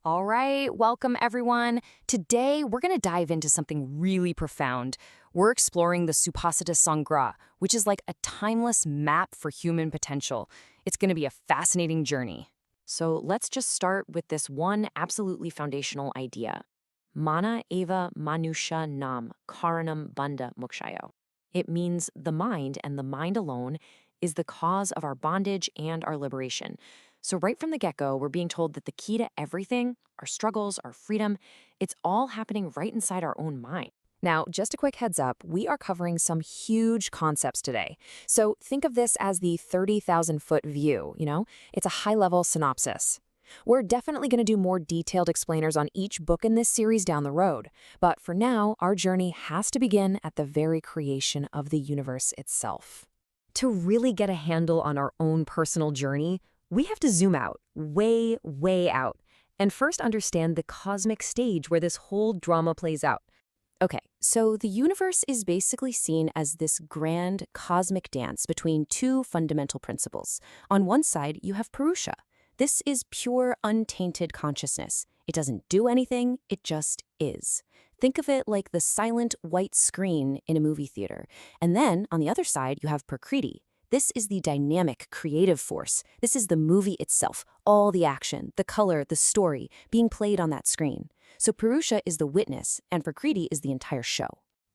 All right, welcome everyone. Today, we're going to dive into something really profound. We're exploring the Subhasita Samgraha, which is like a timeless map for human potential. It's going to be a fascinating journey. So let's just start with this one absolutely foundational idea. Mana eva manusha nam karanam bandha mokshayo. It means the mind and the mind alone is the cause of our bondage and our liberation. So right from the get-go, we're being told that the key to everything, our struggles, our freedom, it's all happening right inside our own mind. Now, just a quick heads up, we are covering some huge concepts today. So think of this as the 30,000-foot view, It's a high-level synopsis. We're definitely going to do more detailed explainers on each book in this series down the road. But for now, our journey has to begin at the very creation of the universe itself. To really get a handle on our own personal journey, we have to zoom out, way, way out, and first understand the cosmic stage where this whole drama plays out. Okay, so the universe is basically seen as this grand cosmic dance between two fundamental principles. On one side, you have Purusha. This is pure, untainted consciousness. It doesn't do anything, it just is. Think of it like the silent white screen in a movie theater. And then, on the other side, you have Prakrti. This is the dynamic, creative force. This is the movie itself, all the action, the color, the story, being played on that screen. So Purusha is the witness, and Prakrti is the entire show.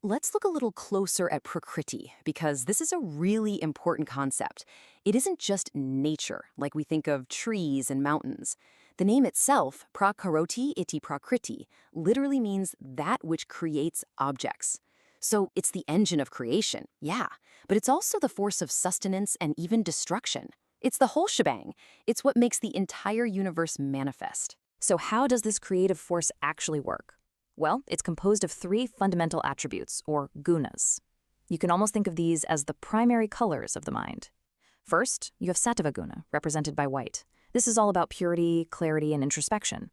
Let's look a little closer at Prakrti, because this is a really important concept. It isn't just nature, like we think of trees and mountains. The name itself, prakaroti iti prakriti, literally means that which creates objects. So it's the engine of creation, yeah, but it's also the force of sustenance and even destruction. It's the whole shebang. It's what makes the entire universe manifest. So how does this creative force actually work? Well, it's composed of three fundamental attributes, or gunas. You can almost think of these as the primary colors of the mind. First, you have sattva guna, represented by white. This is all about purity, clarity, and introspection.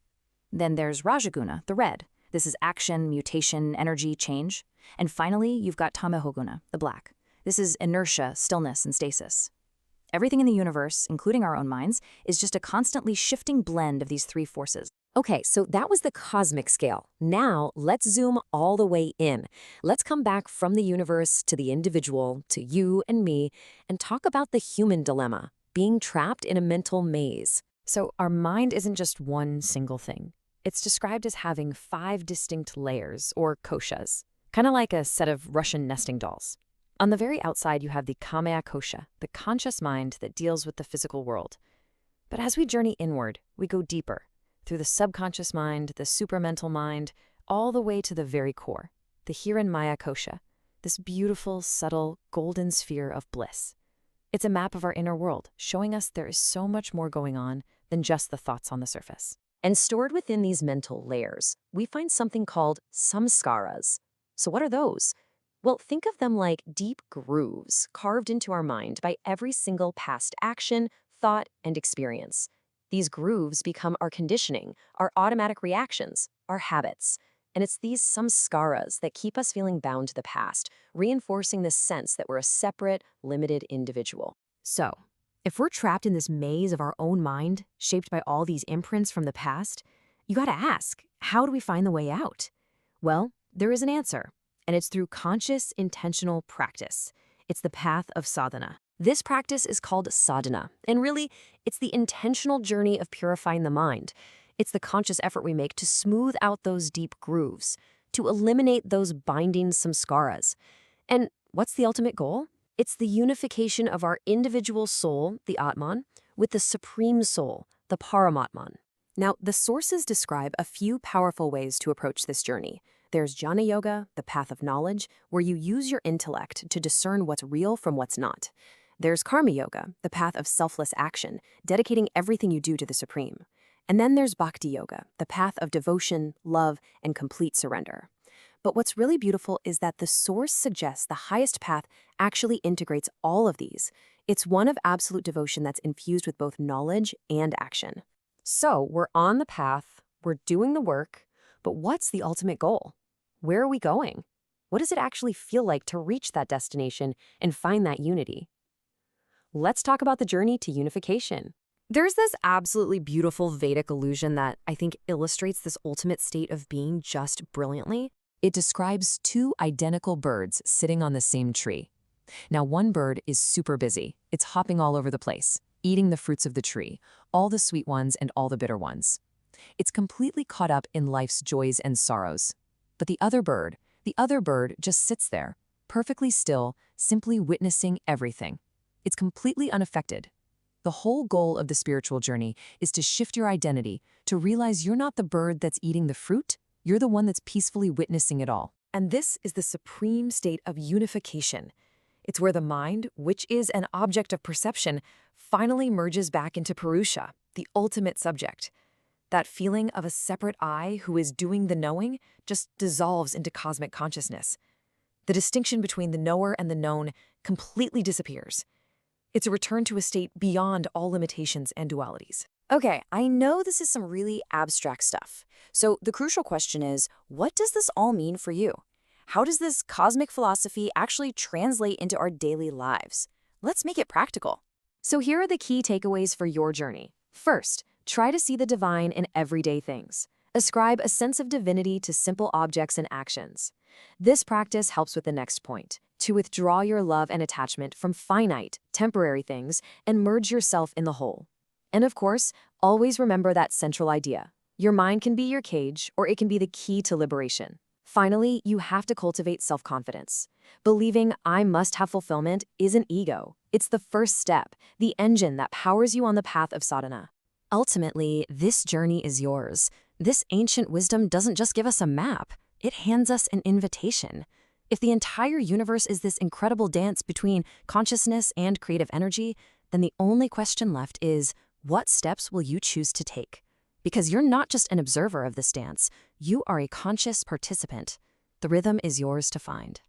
Then there's rajaguna, the red. This is action, mutation, energy, change. And finally, you've got tamahoguna, the black. This is inertia, stillness, and stasis. Everything in the universe, including our own minds, is just a constantly shifting blend of these three forces. Okay, so that was the cosmic scale. Now, let's zoom all the way in. Let's come back from the universe to the individual, to you and me, and talk about the human dilemma, being trapped in a mental maze. So our mind isn't just one single thing. It's described as having 5 distinct layers, or koshas, kind of like a set of Russian nesting dolls. On the very outside, you have the kamaya kosha, the conscious mind that deals with the physical world. But as we journey inward, we go deeper, through the subconscious mind, the supramental mind, all the way to the very core, the Hiranmaya kosha, this beautiful, subtle, golden sphere of bliss. It's a map of our inner world, showing us there is so much more going on than just the thoughts on the surface. And stored within these mental layers, we find something called samskaras. So what are those? Well, think of them like deep grooves carved into our mind by every single past action, thought, and experience. These grooves become our conditioning, our automatic reactions, our habits. And it's these samskaras that keep us feeling bound to the past, reinforcing this sense that we're a separate, limited individual. So, if we're trapped in this maze of our own mind, shaped by all these imprints from the past, you gotta ask, how do we find the way out? Well, there is an answer, and it's through conscious, intentional practice. It's the path of sadhana. This practice is called sadhana, and really, it's the intentional journey of purifying the mind. It's the conscious effort we make to smooth out those deep grooves, to eliminate those binding samskaras. And what's the ultimate goal? It's the unification of our individual soul, the Atman, with the supreme soul, the Paramatman. Now, the sources describe a few powerful ways to approach this journey. There's Jnana Yoga, the path of knowledge, where you use your intellect to discern what's real from what's not. There's Karma Yoga, the path of selfless action, dedicating everything you do to the Supreme. And then there's Bhakti Yoga, the path of devotion, love, and complete surrender. But what's really beautiful is that the source suggests the highest path actually integrates all of these. It's one of absolute devotion that's infused with both knowledge and action. So we're on the path, we're doing the work, but what's the ultimate goal? Where are we going? What does it actually feel like to reach that destination and find that unity? Let's talk about the journey to unification. There's this absolutely beautiful Vedic illusion that I think illustrates this ultimate state of being just brilliantly. It describes two identical birds sitting on the same tree. Now, one bird is super busy. It's hopping all over the place, eating the fruits of the tree, all the sweet ones and all the bitter ones. It's completely caught up in life's joys and sorrows. But the other bird just sits there, perfectly still, simply witnessing everything. It's completely unaffected. The whole goal of the spiritual journey is to shift your identity, to realize you're not the bird that's eating the fruit, you're the one that's peacefully witnessing it all. And this is the supreme state of unification. It's where the mind, which is an object of perception, finally merges back into Purusha, the ultimate subject. That feeling of a separate I who is doing the knowing just dissolves into cosmic consciousness. The distinction between the knower and the known completely disappears. It's a return to a state beyond all limitations and dualities. Okay, I know this is some really abstract stuff. So the crucial question is, what does this all mean for you? How does this cosmic philosophy actually translate into our daily lives? Let's make it practical. So here are the key takeaways for your journey. First, try to see the divine in everyday things. Ascribe a sense of divinity to simple objects and actions. This practice helps with the next point, to withdraw your love and attachment from finite, temporary things and merge yourself in the whole. And of course, always remember that central idea. Your mind can be your cage, or it can be the key to liberation. Finally, you have to cultivate self-confidence. Believing I must have fulfillment isn't ego. It's the first step, the engine that powers you on the path of sadhana. Ultimately, this journey is yours. This ancient wisdom doesn't just give us a map, it hands us an invitation. If the entire universe is this incredible dance between consciousness and creative energy, then the only question left is, what steps will you choose to take? Because you're not just an observer of this dance, you are a conscious participant. The rhythm is yours to find.